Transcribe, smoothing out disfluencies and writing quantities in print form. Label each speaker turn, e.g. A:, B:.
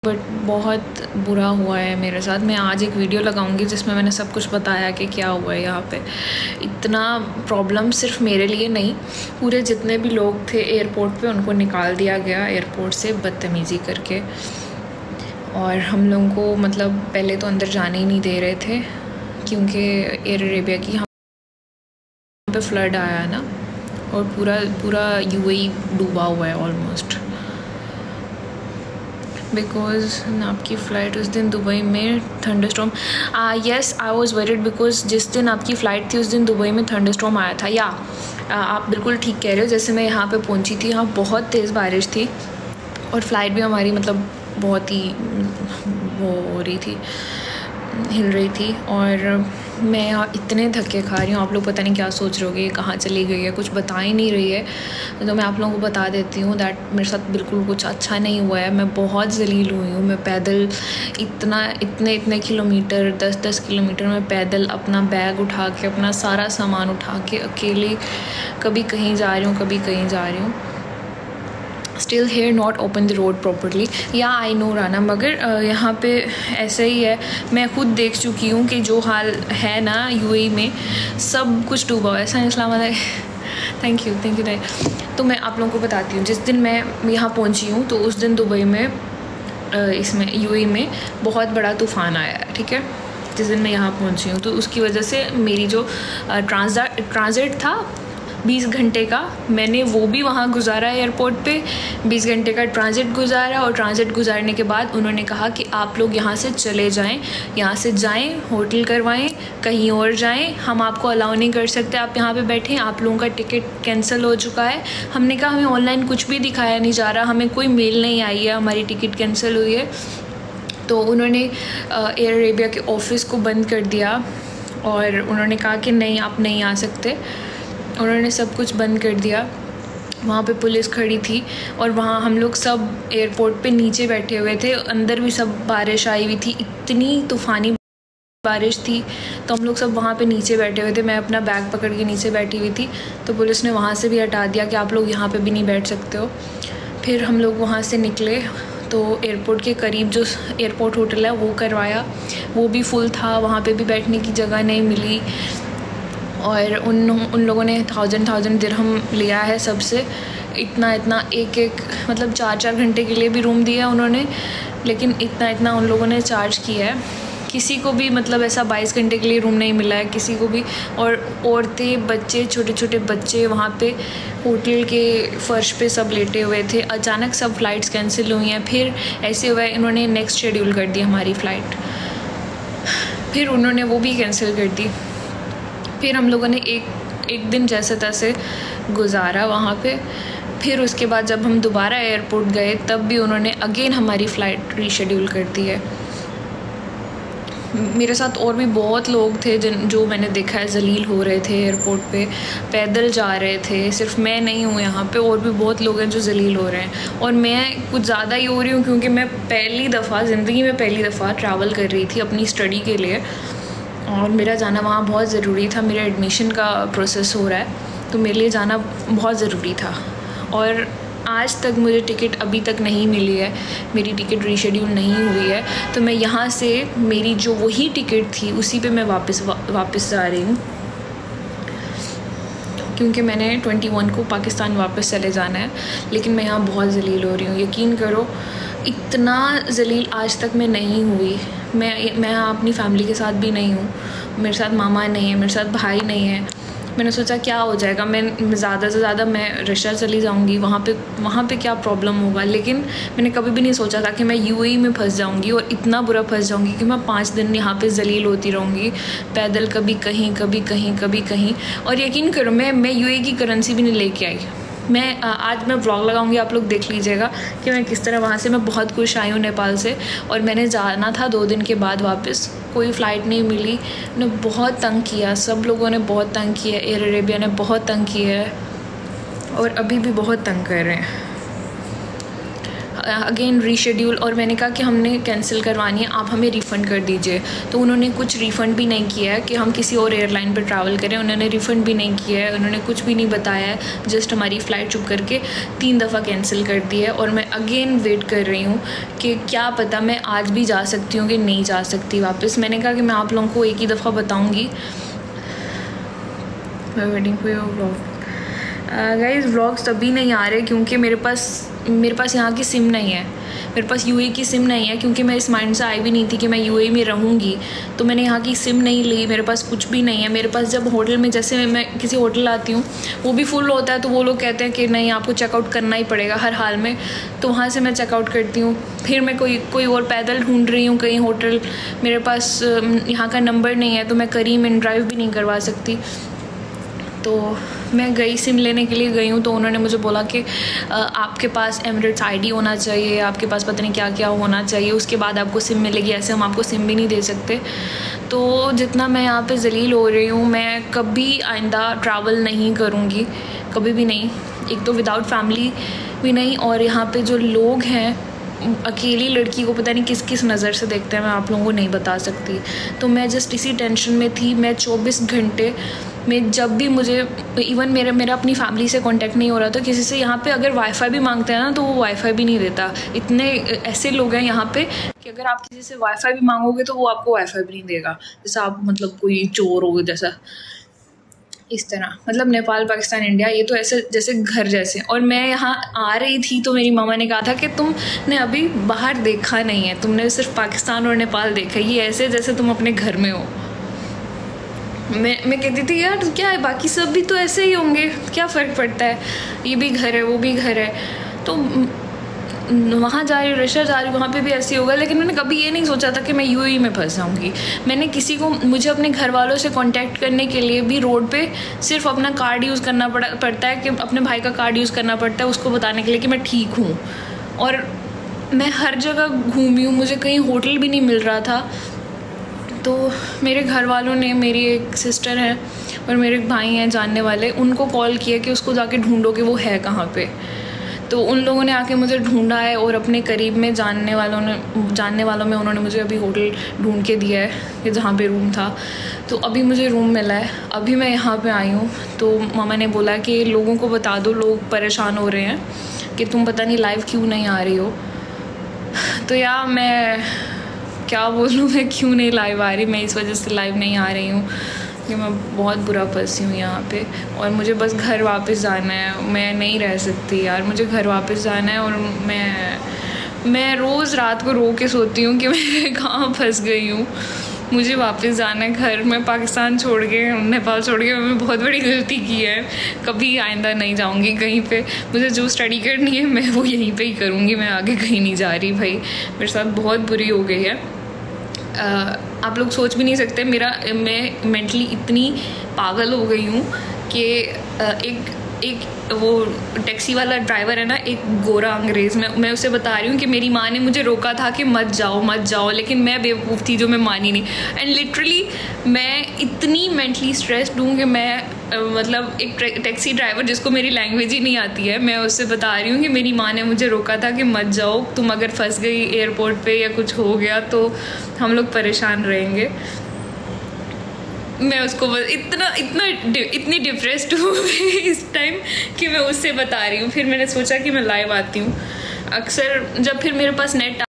A: But बहुत बुरा हुआ है मेरे साथ। मैं आज एक वीडियो लगाऊंगी जिसमें मैंने सब कुछ बताया कि क्या हुआ है यहाँ पे। इतना प्रॉब्लम सिर्फ मेरे लिए नहीं, पूरे जितने भी लोग थे एयरपोर्ट पे उनको निकाल दिया गया एयरपोर्ट से बदतमीज़ी करके। और हम लोगों को मतलब पहले तो अंदर जाने ही नहीं दे रहे थे क्योंकि एयर अरेबिया की यहाँ पे फ्लड आया है ना, और पूरा यूएई डूबा हुआ है ऑलमोस्ट। बिकॉज आपकी फ़्लाइट उस दिन दुबई में thunderstorm, yes I was worried because जिस दिन आपकी फ़्लाइट थी उस दिन दुबई में थंडरस्टॉर्म आया था। या आप बिल्कुल ठीक कह रहे हो। जैसे मैं यहाँ पे पहुँची थी, यहाँ बहुत तेज़ बारिश थी और फ़्लाइट भी हमारी मतलब बहुत ही वो हो रही थी, हिल रही थी। और मैं यहाँ इतने धक्के खा रही हूँ, आप लोग पता नहीं क्या सोच रहे होगे ये कहाँ चली गई है, कुछ बता ही नहीं रही है। तो मैं आप लोगों को बता देती हूँ दैट मेरे साथ बिल्कुल कुछ अच्छा नहीं हुआ है। मैं बहुत ज़लील हुई हूँ। मैं पैदल इतने किलोमीटर 10-10 किलोमीटर में पैदल अपना बैग उठा के, अपना सारा सामान उठा के अकेले कभी कहीं जा रही हूँ, कभी कहीं जा रही हूँ। Still here not open the road properly. या आई नो राना, मगर यहाँ पे ऐसा ही है। मैं खुद देख चुकी हूँ कि जो हाल है ना यूएई में, सब कुछ डूबा हुआ है। ऐसा इस्लाम थैंक यू तो मैं आप लोगों को बताती हूँ। जिस दिन मैं यहाँ पहुँची हूँ तो उस दिन दुबई में इसमें यूएई में बहुत बड़ा तूफ़ान आया है, ठीक है। जिस दिन मैं यहाँ पहुँची हूँ तो उसकी वजह से मेरी जो ट्रांजिट था 20 घंटे का, मैंने वो भी वहाँ गुजारा एयरपोर्ट पे। 20 घंटे का ट्रांजिट गुजारा, और ट्रांजिट गुजारने के बाद उन्होंने कहा कि आप लोग यहाँ से चले जाएं, यहाँ से जाएं, होटल करवाएं, कहीं और जाएं, हम आपको अलाउ नहीं कर सकते आप यहाँ पे बैठें, आप लोगों का टिकट कैंसिल हो चुका है। हमने कहा हमें ऑनलाइन कुछ भी दिखाया नहीं जा रहा, हमें कोई मेल नहीं आई है हमारी टिकट कैंसिल हुई है। तो उन्होंने एयर अरेबिया के ऑफ़िस को बंद कर दिया और उन्होंने कहा कि नहीं, आप नहीं आ सकते। उन्होंने सब कुछ बंद कर दिया। वहाँ पे पुलिस खड़ी थी और वहाँ हम लोग सब एयरपोर्ट पे नीचे बैठे हुए थे। अंदर भी सब बारिश आई हुई थी, इतनी तूफ़ानी बारिश थी, तो हम लोग सब वहाँ पे नीचे बैठे हुए थे। मैं अपना बैग पकड़ के नीचे बैठी हुई थी, तो पुलिस ने वहाँ से भी हटा दिया कि आप लोग यहाँ पे भी नहीं बैठ सकते हो। फिर हम लोग वहाँ से निकले तो एयरपोर्ट के करीब जो एयरपोर्ट होटल है वो करवाया, वो भी फुल था, वहाँ पे भी बैठने की जगह नहीं मिली। और उन लोगों ने 1000 दिरहम लिया है सबसे, इतना एक मतलब 4 घंटे के लिए भी रूम दिया है उन्होंने, लेकिन इतना उन लोगों ने चार्ज किया है। किसी को भी मतलब ऐसा 22 घंटे के लिए रूम नहीं मिला है किसी को भी। और औरतें, बच्चे, छोटे बच्चे वहाँ पे होटल के फ़र्श पे सब लेटे हुए थे। अचानक सब फ़्लाइट्स कैंसिल हुई हैं। फिर ऐसे हुआ इन्होंने नेक्स्ट शेड्यूल कर दी हमारी फ़्लाइट, फिर उन्होंने वो भी कैंसिल कर दी। फिर हम लोगों ने एक दिन जैसे तैसे गुजारा वहाँ पे। फिर उसके बाद जब हम दोबारा एयरपोर्ट गए तब भी उन्होंने अगेन हमारी फ़्लाइट रीशेड्यूल कर दी है। मेरे साथ और भी बहुत लोग थे जो मैंने देखा है ज़लील हो रहे थे एयरपोर्ट पे, पैदल जा रहे थे। सिर्फ मैं नहीं हूँ यहाँ पे, और भी बहुत लोग हैं जो ज़लील हो रहे हैं। और मैं कुछ ज़्यादा ही हो रही हूँ क्योंकि मैं ज़िंदगी में पहली दफ़ा ट्रैवल कर रही थी अपनी स्टडी के लिए, और मेरा जाना वहाँ बहुत ज़रूरी था। मेरा एडमिशन का प्रोसेस हो रहा है तो मेरे लिए जाना बहुत ज़रूरी था। और आज तक मुझे टिकट अभी तक नहीं मिली है, मेरी टिकट रीशेड्यूल नहीं हुई है। तो मैं यहाँ से मेरी जो वही टिकट थी उसी पे मैं वापस जा रही हूँ, क्योंकि मैंने 21 को पाकिस्तान वापस चले जाना है। लेकिन मैं यहाँ बहुत ज़लील हो रही हूँ, यकीन करो, इतना ज़लील आज तक मैं नहीं हुई। मैं यहाँ अपनी फैमिली के साथ भी नहीं हूँ, मेरे साथ मामा नहीं है, मेरे साथ भाई नहीं है। मैंने सोचा क्या हो जाएगा, मैं ज़्यादा से ज़्यादा मैं रशिया चली जाऊँगी, वहाँ पे क्या प्रॉब्लम होगा। लेकिन मैंने कभी भी नहीं सोचा था कि मैं यूएई में फंस जाऊँगी और इतना बुरा फंस जाऊँगी कि मैं 5 दिन यहाँ पे ज़लील होती रहूँगी पैदल, कभी कहीं कभी कहीं कभी कहीं। और यकीन करो मैं यूएई की करेंसी भी नहीं लेके आई। आज मैं व्लॉग लगाऊंगी, आप लोग देख लीजिएगा कि मैं किस तरह वहाँ से, मैं बहुत खुश आई हूँ नेपाल से। और मैंने जाना था 2 दिन के बाद वापस, कोई फ़्लाइट नहीं मिली। उन्होंने बहुत तंग किया, सब लोगों ने बहुत तंग किया, एयर अरेबिया ने बहुत तंग किया है और अभी भी बहुत तंग कर रहे हैं। अगेन रीशेड्यूल, और मैंने कहा कि हमने कैंसिल करवानी है, आप हमें रिफ़ंड कर दीजिए। तो उन्होंने कुछ रिफ़ंड भी नहीं किया है कि हम किसी और एयरलाइन पर ट्रैवल करें, उन्होंने रिफ़ंड भी नहीं किया है, उन्होंने कुछ भी नहीं बताया है, जस्ट हमारी फ़्लाइट चुप करके 3 दफ़ा कैंसिल कर दी है। और मैं अगेन वेट कर रही हूँ कि क्या पता मैं आज भी जा सकती हूँ कि नहीं जा सकती वापस। मैंने कहा कि मैं आप लोगों को एक ही दफ़ा बताऊँगी। मैं waiting for your vlog. Guys vlogs तभी नहीं आ रहे क्योंकि मेरे पास यहाँ की सिम नहीं है, मेरे पास यूएई की सिम नहीं है, क्योंकि मैं इस माइंड से आई भी नहीं थी कि मैं यूएई में रहूँगी, तो मैंने यहाँ की सिम नहीं ली, मेरे पास कुछ भी नहीं है। मेरे पास जब होटल में, जैसे मैं किसी होटल आती हूँ वो भी फुल होता है, तो वो लोग कहते हैं कि नहीं आपको चेकआउट करना ही पड़ेगा हर हाल में, तो वहाँ से मैं चेकआउट करती हूँ। फिर मैं कोई और पैदल ढूंढ रही हूँ कहीं होटल, मेरे पास यहाँ का नंबर नहीं है, तो मैं करीम इन ड्राइव भी नहीं करवा सकती। तो मैं गई, सिम लेने के लिए गई हूँ, तो उन्होंने मुझे बोला कि आपके पास एमिरेट्स आईडी होना चाहिए, आपके पास पता नहीं क्या क्या होना चाहिए, उसके बाद आपको सिम मिलेगी, ऐसे हम आपको सिम भी नहीं दे सकते। तो जितना मैं यहाँ पे जलील हो रही हूँ, मैं कभी आइंदा ट्रैवल नहीं करूँगी, कभी भी नहीं। एक तो विदाउट फैमिली भी नहीं, और यहाँ पे जो लोग हैं अकेली लड़की को पता नहीं किस किस नज़र से देखते हैं, मैं आप लोगों को नहीं बता सकती। तो मैं जस्ट इसी टेंशन में थी। मैं 24 घंटे में जब भी मुझे, इवन मेरा अपनी फैमिली से कांटेक्ट नहीं हो रहा था किसी से। यहाँ पे अगर वाईफाई भी मांगते हैं ना तो वो वाईफाई भी नहीं देता। इतने ऐसे लोग हैं यहाँ पे कि अगर आप किसी से वाईफाई भी मांगोगे तो वो आपको वाईफाई भी नहीं देगा, जैसा आप मतलब कोई चोर हो जैसा, इस तरह। मतलब नेपाल, पाकिस्तान, इंडिया, ये तो ऐसे जैसे घर जैसे। और मैं यहाँ आ रही थी तो मेरी मामा ने कहा था कि तुमने अभी बाहर देखा नहीं है, तुमने सिर्फ पाकिस्तान और नेपाल देखा, ये ऐसे जैसे तुम अपने घर में हो। मैं कहती थी यार क्या है, बाकी सब भी तो ऐसे ही होंगे, क्या फ़र्क पड़ता है, ये भी घर है वो भी घर है। तो वहाँ जा रही हूँ, रशिया जा रही हूँ, वहाँ पे भी ऐसे होगा। लेकिन मैंने कभी ये नहीं सोचा था कि मैं यूएई में फंस जाऊँगी। मैंने किसी को, मुझे अपने घर वालों से कांटेक्ट करने के लिए भी रोड पे सिर्फ अपना कार्ड यूज़ करना पड़ता है, कि अपने भाई का कार्ड यूज़ करना पड़ता है उसको बताने के लिए कि मैं ठीक हूँ। और मैं हर जगह घूमी हूँ, मुझे कहीं होटल भी नहीं मिल रहा था। तो मेरे घर वालों ने, मेरी एक सिस्टर है और मेरे एक भाई हैं जानने वाले, उनको कॉल किया कि उसको जाके ढूंढो कि वो है कहाँ पे। तो उन लोगों ने आके मुझे ढूंढा है, और अपने करीब में जानने वालों में उन्होंने मुझे अभी होटल ढूंढ के दिया है कि जहाँ पे रूम था। तो अभी मुझे रूम मिला है, अभी मैं यहाँ पे आई हूँ। तो मामा ने बोला कि लोगों को बता दो, लोग परेशान हो रहे हैं कि तुम पता नहीं लाइव क्यों नहीं आ रही हो। तो यार मैं क्या बोलूँ, मैं क्यों नहीं लाइव आ रही, मैं इस वजह से लाइव नहीं आ रही हूँ कि मैं बहुत बुरा फंसी हूँ यहाँ पे, और मुझे बस घर वापस जाना है। मैं नहीं रह सकती यार, मुझे घर वापस जाना है। और मैं रोज़ रात को रो के सोती हूँ कि मैं कहाँ फंस गई हूँ, मुझे वापस जाना है घर। मैं पाकिस्तान छोड़ के, नेपाल छोड़ के मैंने बहुत बड़ी गलती की है, कभी आइंदा नहीं जाऊँगी कहीं पे। मुझे जो स्टडी करनी है मैं वो यहीं पे ही करूँगी, मैं आगे कहीं नहीं जा रही। भाई मेरे साथ बहुत बुरी हो गई है, आप लोग सोच भी नहीं सकते। मैं मेंटली इतनी पागल हो गई हूँ कि एक वो टैक्सी वाला ड्राइवर है ना, एक गोरा अंग्रेज़, मैं उसे बता रही हूँ कि मेरी माँ ने मुझे रोका था कि मत जाओ, लेकिन मैं बेवकूफ़ थी जो मैं मानी नहीं। एंड लिटरली मैं इतनी मेंटली स्ट्रेस्ड हूँ कि मैं मतलब एक टैक्सी ड्राइवर जिसको मेरी लैंग्वेज ही नहीं आती है, मैं उससे बता रही हूँ कि मेरी माँ ने मुझे रोका था कि मत जाओ, तुम अगर फंस गई एयरपोर्ट पे या कुछ हो गया तो हम लोग परेशान रहेंगे। मैं उसको इतनी डिप्रेस्ड हूँ इस टाइम कि मैं उससे बता रही हूँ। फिर मैंने सोचा कि मैं लाइव आती हूँ। अक्सर जब फिर मेरे पास नेट